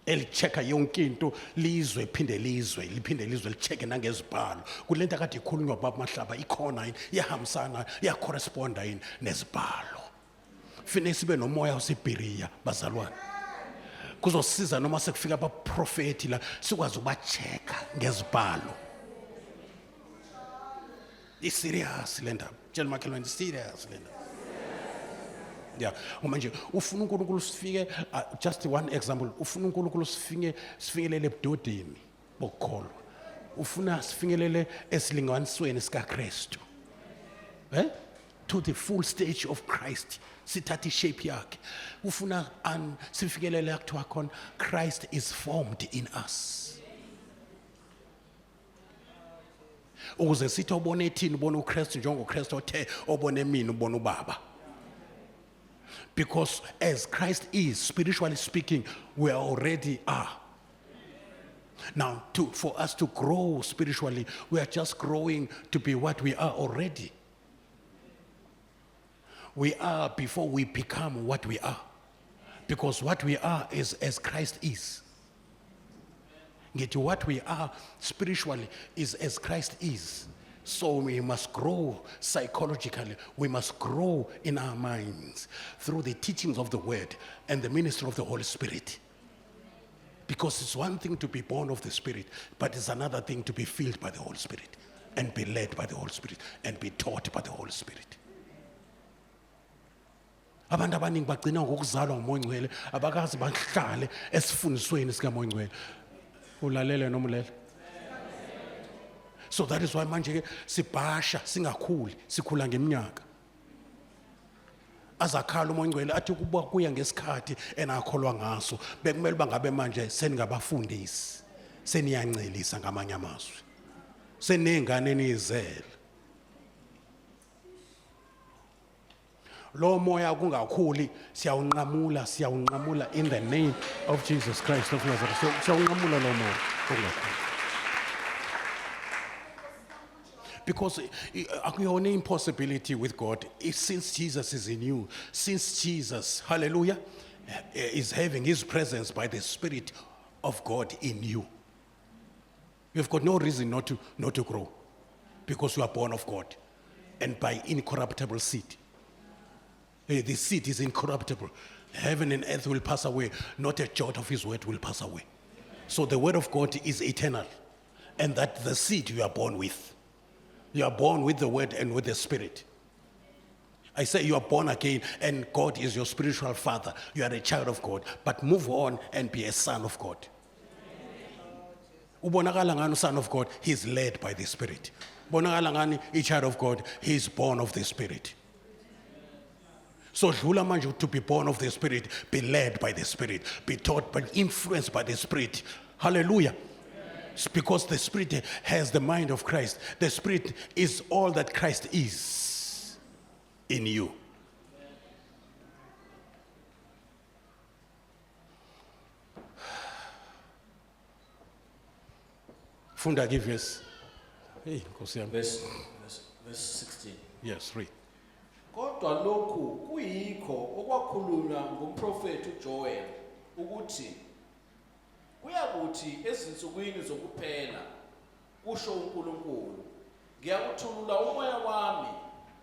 elichecka yonke into lizwe liphinde lizwe lichecke nangezibhalo kulento akade ikhulunywa baba mahlaba ikhona yini iyahambisana iyacorresponda yini nezibhalo. Fine sibe nomoya waseBerea bazalwane kuzosiza noma sekufika abaprofeti la sikwazi ukubachecka ngezibhalo. It's serious lenda. Tell makhelwane serious lenda. Yeah. Manje ufuna uNkulunkulu sifike just one example ufuna uNkulunkulu sifikelele ebudodeni bokukholwa. Ufuna sifikelele esilinganisweni sikaKristu. To the full stage of Christ. Sithatha ishape yakhe. Ufuna sifikelele akuthiwa khona Christ is formed in us. Ukuze sithi obone ethini ubone uKristu njengoKristu othe obone mina ubone ubaba. Because as Christ is, spiritually speaking, we already are. Now, for us to grow spiritually, we are just growing to be what we are already. We are before we become what we are. Because what we are is as Christ is. Get what we are spiritually is as Christ is. So we must grow psychologically. We must grow in our minds through the teachings of the word and the ministry of the Holy Spirit. Because it's one thing to be born of the Spirit, but it's another thing to be filled by the Holy Spirit and be led by the Holy Spirit and be taught by the Holy Spirit. Abantu abaningi bagcina ngokuzalwa nguMoya Ngcwele abakazi bahlale esifundisweni sikaMoya Ngcwele. Ulalele noma ulela. So that is why manje ke sibhasha singakhuli sikhula ngeminyaka. Azakhala uMoya Ngcwele athi kuba kuya ngesikhathi enakholwa ngaso bekumele bangabe manje seningabafundisi seniyancelisa ngamanye amazwi. Senengane enizele. Lo moya kungakhuli siyawunqamula in the name of Jesus Christ of Nazareth. Siyawunqamula lo moya kungakhuli. Because akuyona impossibility with God. Since Jesus is in you, since Jesus, hallelujah, is having his presence by the Spirit of God in you, you've got no reason not to grow. Because you are born of God and by incorruptible seed. The seed is incorruptible. Heaven and earth will pass away. Not a jot of his word will pass away. So the word of God is eternal. And that the seed you are born with. You are born with the word and with the Spirit. I say you are born again and God is your spiritual father. You are a child of God. But move on and be a son of God. Ubonakala ngani son of God, he is led by the Spirit. Bonakala ngani a child of God, he is born of the Spirit. So dlula manje to be born of the Spirit, be led by the Spirit, be taught by, influenced by the Spirit. Hallelujah. It's because the Spirit has the mind of Christ. The Spirit is all that Christ is in you. Funda give verse. Hey, Nkosi yami. Verse 16. Yes, read. Kodwa lokhu kuyikho okwakhulunywa ngumprofeti uJoel ukuthi kuyakuthi ezinsukwini zokuphela kusho uNkulunkulu ngiyakuthulula umoya wami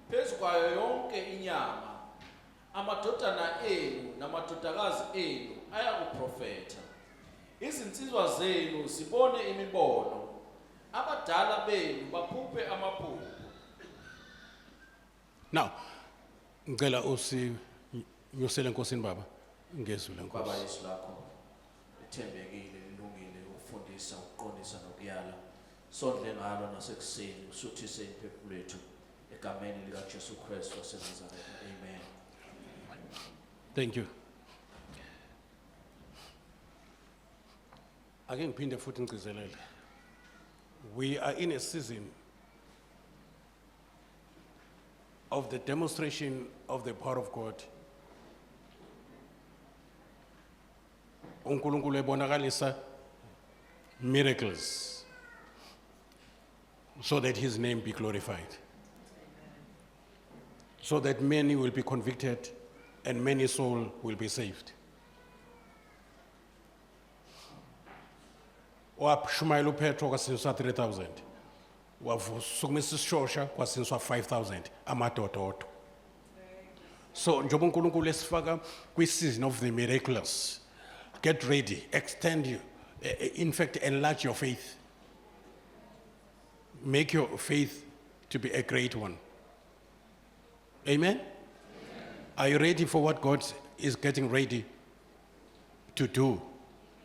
phezu kwayo yonke inyama amadodana enu namadodakazi enu ayakuprofetha izinsizwa zenu zibone imibono abadala benu baphuphe amaphupho. Now, ngicela nyosele Nkosini Baba ngezwi Baba lenkosi. Yesu lakho ethembekile lilungile ukufundisa ukuqondisa nokuyala sondle ngalo nasekuseni usuthise imphefumulo yethu egameni lika Jesu Kristu waseNazaretha. Amen. Thank you. Ake ngiphinde futhi ngicizelele. We are in a season of the demonstration of the power of God. uNkulunkulu ebonakalisa miracles so that his name be glorified. So that many will be convicted and many souls will be saved. Waphumayela uPetro kwasiniswa 3,000. Wavusukumisa isishosha kwasiniswa 5,000 amadododo. So njengoba uNkulunkulu esifaka kwi-season of the miraculous, get ready, extend you, in fact enlarge your faith. Make your faith to be a great one. Amen? Are you ready for what God is getting ready to do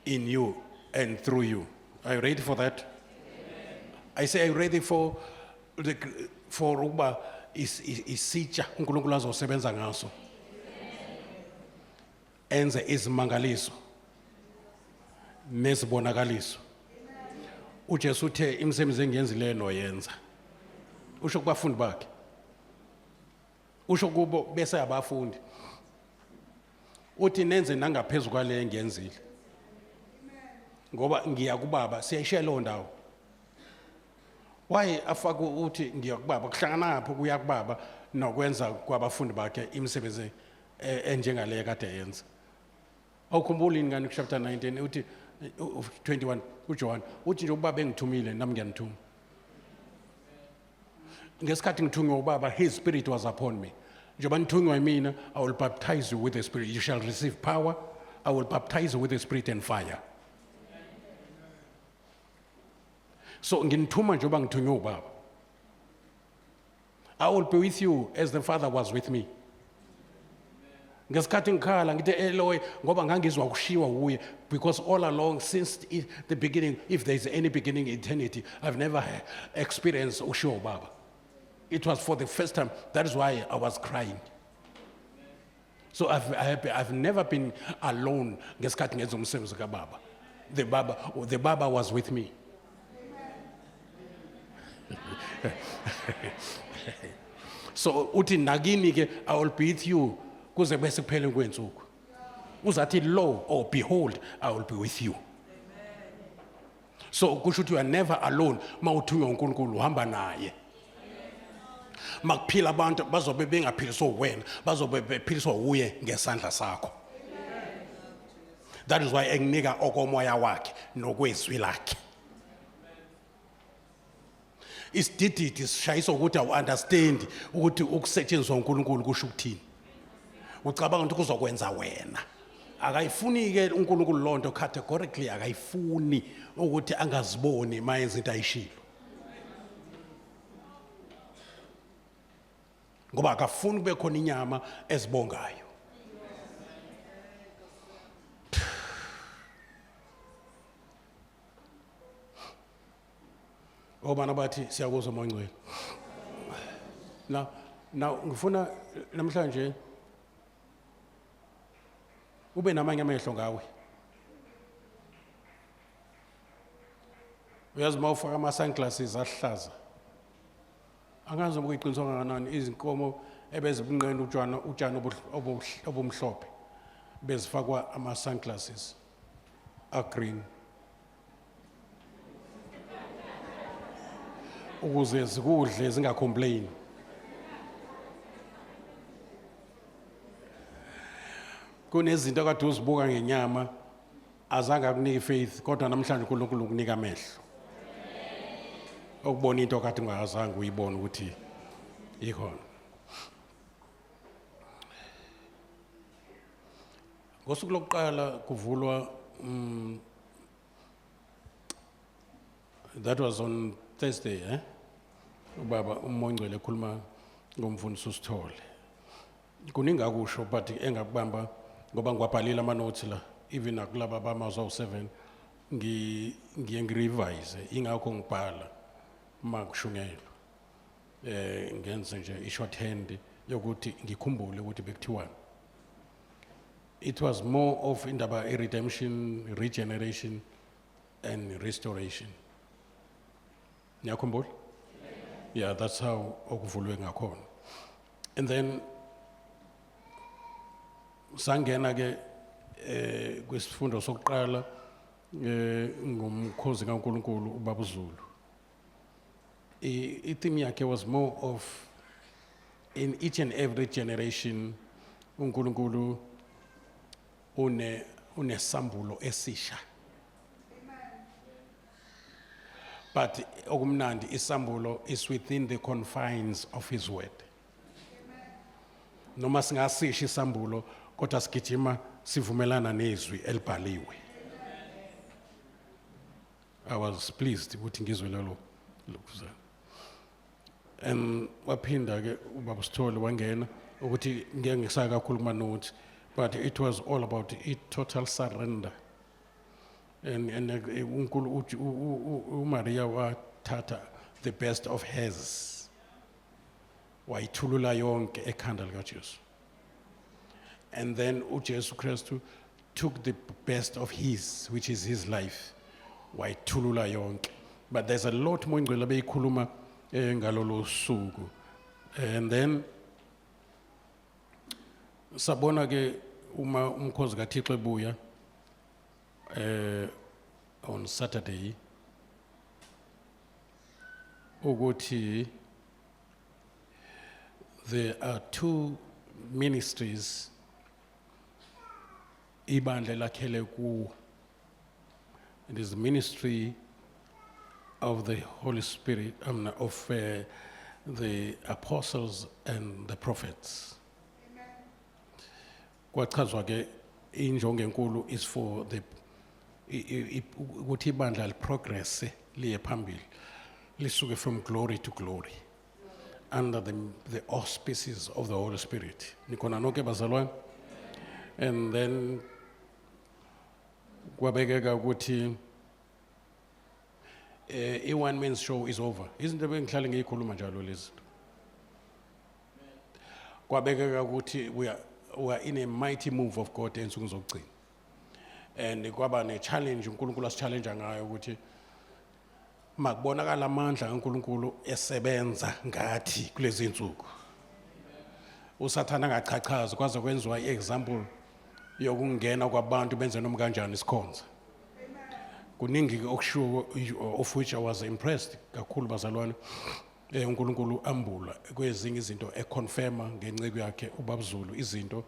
in you and through you? Are you ready for that? Amen. I say, are you ready for uba isitsha uNkulunkulu azosebenza ngaso? Enze izimangaliso nezibonakaliso. uJesu uthe imisebenzi engiyenzileyo noyenza. Usho kubafundi bakhe. Usho kubo bese abafundi. Uthi nenze nangaphezulu kwale engiyenzile. Ngoba ngiya kuBaba siyayishiya lo ndawo. Why afaka uthi ngiya kuBaba kuhlangana lapho kuya kuBaba nokwenza kwabafundi bakhe imisebenzi enjengale kade yenza. Awukhumbuli ingane chapter 19 uthi 21 uJohn uthi nje uBaba engithumile nami ngiyanithuma. Ngesikhathi ngithunywa uBaba his spirit was upon me. Njengoba nithunywa yimina I will baptize you with the spirit. You shall receive power. I will baptize you with the spirit and fire. So nginithuma njengoba ngithunywa uBaba. I will be with you as the Father was with me. Ngesikhathi ngikhala ngithi Eloi ngoba ngangizwa ukushiwa uye, because all along since the beginning, if there is any beginning in eternity, I've never experienced ukushiwa uBaba. It was for the first time. That is why I was crying. So I've never been alone ngesikhathi ngenza umsebenzi kaBaba. The Baba was with me. So uthi nakini ke I will be with you kuze bese kuphele kwensuku. Uzathi lo or behold I will be with you. So kusho ukuthi you are never alone mawuthunywa uNkulunkulu uhamba naye. Makuphila abantu bazobe bengaphiliswa wena, bazobe bephiliswa uye ngesandla sakho. That is why enginika okomoya wakhe nokwezwi lakhe. Isidididi sishayisa ukuthi awu understand ukuthi ukusetshenziswa uNkulunkulu kusho ukuthini. Ucabanga ukuthi kuzokwenza wena. Akayifuni ke uNkulunkulu lonto categorically akayifuni ukuthi angaziboni mayenza into ayishilo. Ngoba akafuni kube khona inyama ezibongayo. obana bathi siyakuzwa mangcwele. Now ngifuna namhlanje ube namanye amehlo ngawe. Uyazi mawufaka ama-sunglasses ahlaza. Angazi ukuyiqiniswa kangakanani izinkomo ebezibunqena utshani obumhlophe bezifakwa ama-sunglasses a-green ukuze zikudle zingacomplain. Kunezinto kade uzibuka ngenyama azange akunika faith kodwa namhlanje uNkulunkulu ukunika amehlo okubona into kade ungazange uyibone ukuthi ikhona. Ngosuku lokuqala kuvulwa that was on Thursday, ubaba uMongcwele ekhuluma ngomfundisi uSithole. Kuningi akusho but engakubamba ngoba ngiwabhalile ama-notes la even nakulaba bama-7 ngiye ngirevise ingakho ngibhala makushungelo ngenze nje i-shorthand yokuthi ngikhumbule ukuthi bekuthiwani. It was more of indaba redemption, regeneration and restoration. Niyakhumbula? Yeah, that's how okuvulwe ngakhona. And then sangena ke kwisifundo sokuqala ngomkhozi kaNkulunkulu uBaba uZulu. I-theme yakhe was more of in each and every generation uNkulunkulu unesambulo esisha. But okumnandi isambulo is within the confines of his word. Noma singasisha isambulo kodwa sigijima sivumelana nezwi elibhaliwe. I was pleased ukuthi ngizwe lelo lokuzana. And waphinda ke ubaba Sithole wangena ukuthi ngeke ngisaka kakhulu kuma notes but it was all about total surrender. And Maria wathatha the best of hers wayithulula yonke ekhanda likaJesu. And then uJesu Kristu took the best of his, which is his life, wayithulula yonke. But there's a lot more ngcwele beyikhuluma ngalolo suku. And then sabona ke uma umkhosi kaThixo ebuya on Saturday ukuthi there are two ministries ibandla lakhele kuwo. It is the ministry of the Holy Spirit, of the apostles and the prophets. Kwachazwa ke injongo enkulu is for the ukuthi ibandla liprogress liye phambili lisuke from glory to glory under the auspices of the Holy Spirit. Nikona nonke bazalwane. And then kwabekeka ukuthi one man's show is over. Isn't it bengihlale ngiyikhuluma njalo lezi? Kwabekeka ukuthi we are in a mighty move of God ensuku zokugcina. And kwaba ne challenge uNkulunkulu asichallenge ngayo ukuthi makubonakala amandla kaNkulunkulu esebenza ngathi kulezi insuku. Usathana angachachaza kwaze kwenziwa iexample yokungena kwabantu benze noma kanjani isikhonza. Kuningi okushiwo of which I was impressed kakhulu bazalwane. uNkulunkulu ambula kwezinye izinto econfirma ngenceke yakhe uBaba uZulu izinto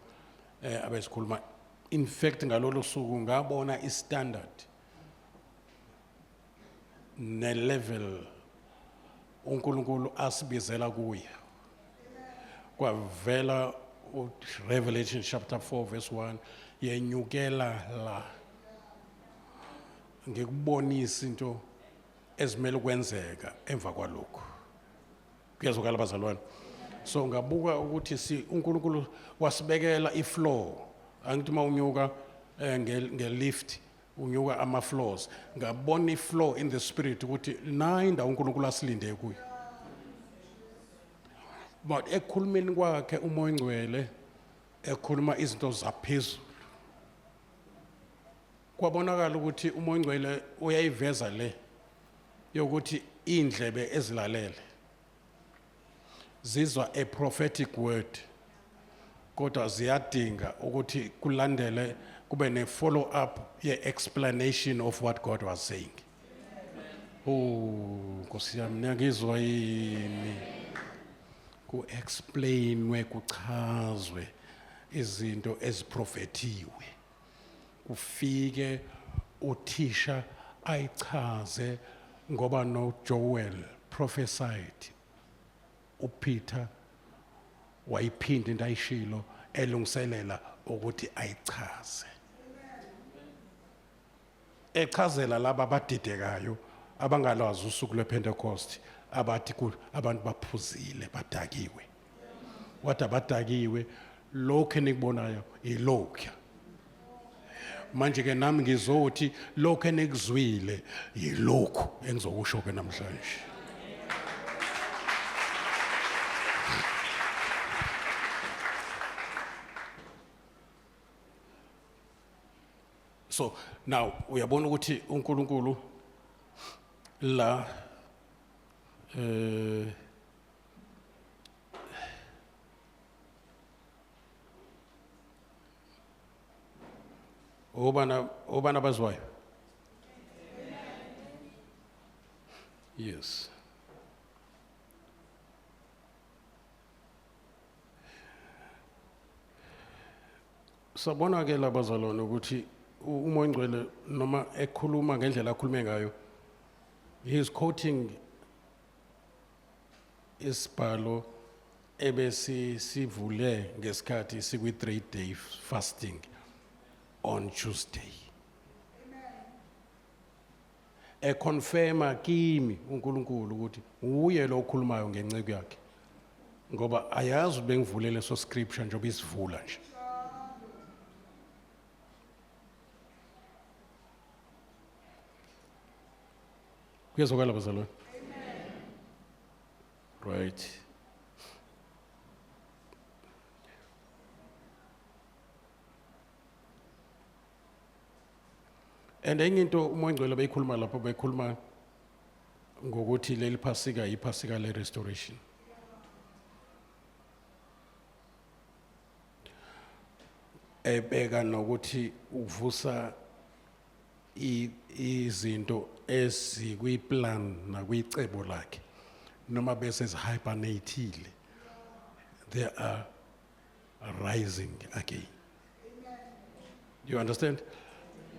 abezikhuluma. In fact ngalolu suku ngabona istandard ne level uNkulunkulu asibizela kuya. Kwavela Revelation chapter 4 verse 1 yenyukela la ngikubonisa into ezimele ukwenzeka emva kwalokho. Kuyazokala bazalwane. So ngabuka ukuthi si uNkulunkulu wasibekela ifloor. Angithi mawunyuka ngelift unyuka ama-floors ngabona i-floor in the spirit ukuthi nayi indawo uNkulunkulu asilinde kuyo. But ekukhulumeni kwakhe umoya ongcwele ekhuluma izinto zaphezulu, kwabonakala ukuthi umoya ongcwele uyayiveza le yokuthi indlebe ezilalele zizwa a prophetic word, kodwa ziyadinga ukuthi kulandele kube ne follow up ye explanation of what God was saying. Oh, Nkosi yami ngiyizwa yini ku explainwe kuchazwe izinto eziprofethiwe, kufike uthisha ayichaze ngoba no Joel prophesied, uPeter wayiphinda into ayishilo elungiselela ukuthi ayichaze, echazela laba abadidekayo abangalwazi usuku lwePentecost abathi abantu baphuzile badakiwe. Wathi abadakiwe lokho enikubonayo ilokho. Manje ke nami ngizothi lokho enikuzwile yilokho engizokusho ke namhlanje. So now uyabona ukuthi uNkulunkulu la obana bazwayo. Yes. Sabona ke labazalwane ukuthi umoya ongcwele noma ekhuluma ngendlela akhulume ngayo, he is quoting isibhalo ebesivule ngesikhathi sikwi 3-day fasting on Tuesday. Confirma kimi uNkulunkulu ukuthi uye lo okhulumayo ngenceke yakhe, ngoba ayazi bengivule leso scripture njengoba isivula nje. Kuyezwakala bazalwane? Right. And enye into umoya ongcwele beyikhuluma lapho beyikhuluma ngokuthi leli phasika yiphasika le restoration. Ebeka nokuthi uvusa izinto ezikwiplan nakwicebo lakhe noma bese zihibernatile, they are rising again. You understand?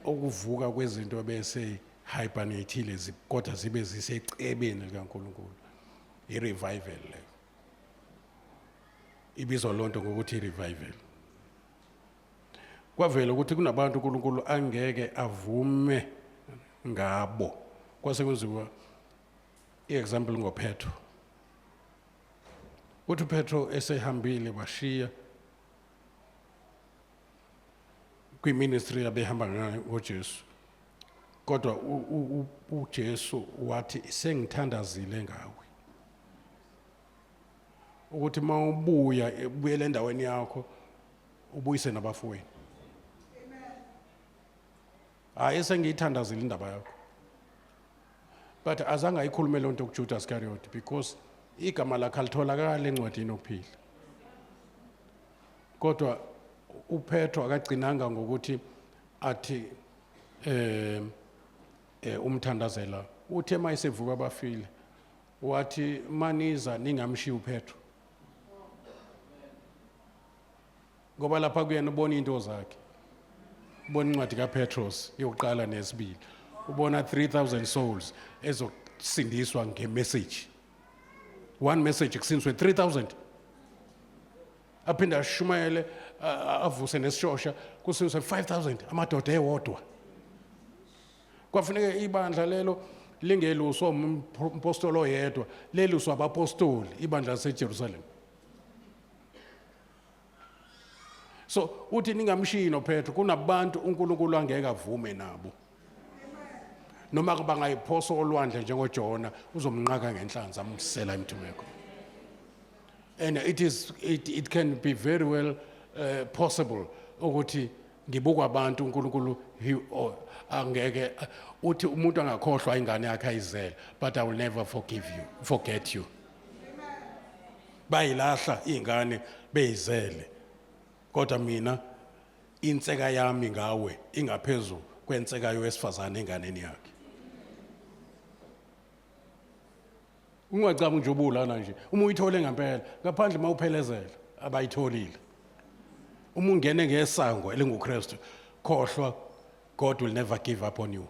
Ukuvuka kwezinto bese hibernatile kodwa zibe zisecebeni likaNkulunkulu, i-revival leyo. Ibizwa lonto ngokuthi i-revival. Kwavela ukuthi kunabantu uNkulunkulu angeke avume ngabo. Kwase kwenziwa i-example ngoPetro. Uthi uPetro esehambile bashiya kwi-ministry abehamba ngayo ngoJesu, kodwa uJesu wathi sengithandazile ngawe ukuthi mawubuya ubuyele endaweni yakho ubuyise nabafowenu. Hayi sengiyithandazile indaba yakho. But azange ayikhulume lonto kuJudas Iscariot because igama lakhe litholakala encwadini okuphila. Kodwa uPetro akagcinanga ngokuthi athi umthandazela. Uthe mayisevuka abafile wathi maniza ningamshiya uPetro, ngoba lapha kuyena ubona into zakhe. Ubona incwadi kaPetros yokuqala nesibili, ubona 3,000 souls ezosindiswa ngemessage. One message kusindiswe 3,000. Aphinda ashumayele avuse nesishosha kusindiswe 5,000 amadoda ewodwa. Kwafuneka ibandla lelo lingeluswa umpostoli oyedwa, leluswa abapostoli ibandla laseJerusalem. So uthi ningamshiyi noPetro, kunabantu uNkulunkulu angeke avume nabo noma bangayiphosa olwandle njengoJona uzomnqaka ngenhlanzi amsela emthumeko. And it can be very well possible ukuthi ngibukwa abantu uNkulunkulu angeke uthi umuntu angakhohlwa ingane yakhe ayizele, but I will never forget you. Bayilahla ingane beyizele, kodwa mina inseka yami ngawe ingaphezulu kwenseka yowesifazane enganeni yakhe. Ungacaba nje ubulana nje uma uyithole ngempela ngaphandle mawuphelezela abayitholile. Uma ungene ngesango elinguKristu khohlwa, God will never give up on you.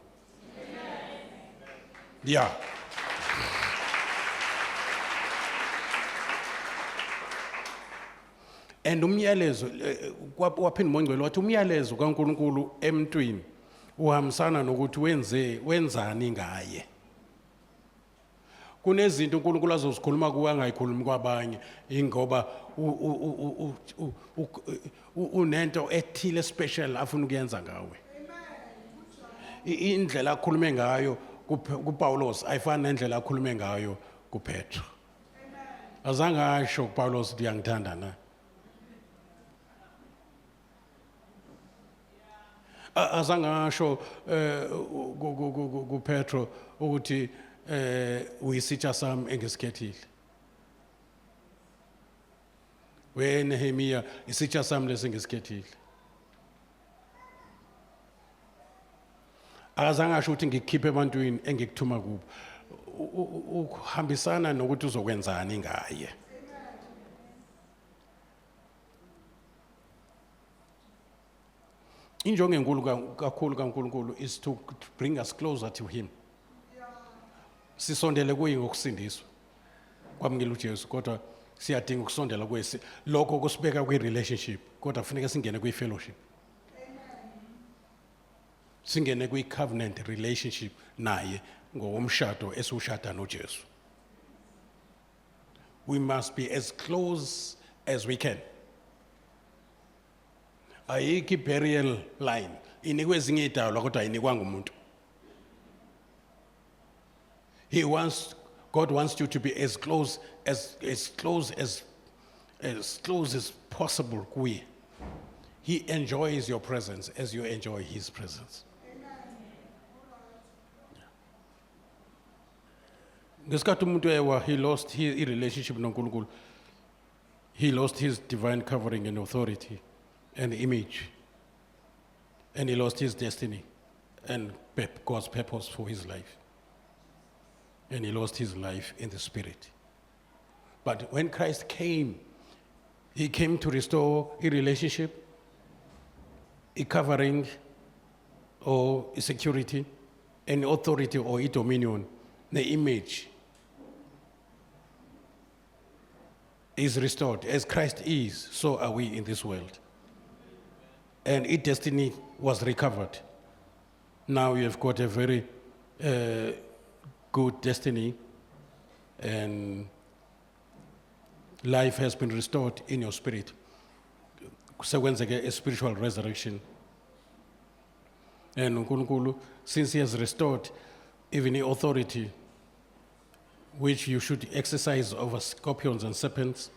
Yeah. And umyalezo waphinda uMongcwele wathi umyalezo kaNkulunkulu emntwini uhambisana nokuthi wenzani ngaye. Kunezinto uNkulunkulu azozikhuluma kuwe angayikhulumi kwabanye ingoba unento ethile special afuna ukuyenza ngawe. Indlela akhulume ngayo kuPawulos ayifani nendlela akhulume ngayo kuPetro. Azange asho kuPawulos uyangithanda na. Azange asho kuPetro ukuthi uyisitsha sami engisikhethile. WeNehemiya isitsha sami lesingisikhethile. Azange asho ukuthi ngikukhiphe ebantwini engikuthuma kubo. Uhambisana nokuthi uzokwenzani ngaye. Injongo enkulu kakhulu kaNkulunkulu is to bring us closer to him. Sisondele kuye ngokusindiswa kwamukela uJesu, kodwa siyadinga ukusondela kuye lokho kusibeka kwi-relationship, kodwa kufanele singene kwi-fellowship. Singene kwi-covenant relationship naye ngokomshado esiwushada noJesu. We must be as close as we can. Ayikho burial line inikwe ezinye idalwa kodwa ayinikwa ngumuntu. God wants you to be as close as possible kuye. He enjoys your presence as you enjoy his presence. Ngesikhathi umuntu he lost his relationship noNkulunkulu. He lost his divine covering and authority and image. And he lost his destiny and God's purpose for his life. And he lost his life in the spirit. But when Christ came, he came to restore a relationship, a covering, or a security, an authority or a dominion. The image is restored. As Christ is, so are we in this world. And its destiny was recovered. Now you have got a very good destiny, and life has been restored in your spirit. So once again, a spiritual resurrection. And uNkulunkulu, since he has restored even the authority which you should exercise over scorpions and serpents,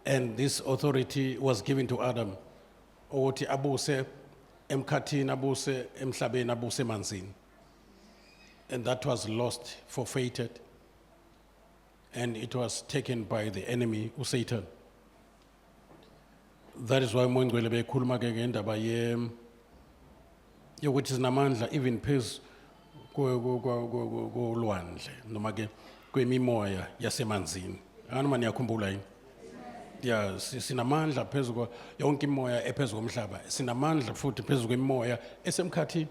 and this authority was given to Adam, ukuthi abuse emkhathini, abuse emhlabeni, abuse emanzini. And that was lost, forfeited, and it was taken by the enemy, Satan. That is why uMongcwele bekhuluma ke ngendaba yokuthi sinamandla even phezu kolwandle noma ke kwemimoya yasemanzini. Anoma niyakhumbula yini? Yeah, sinamandla phezu yonke imoya ephezu komhlaba. Sinamandla futhi phezu kwemimoya esemkhathini.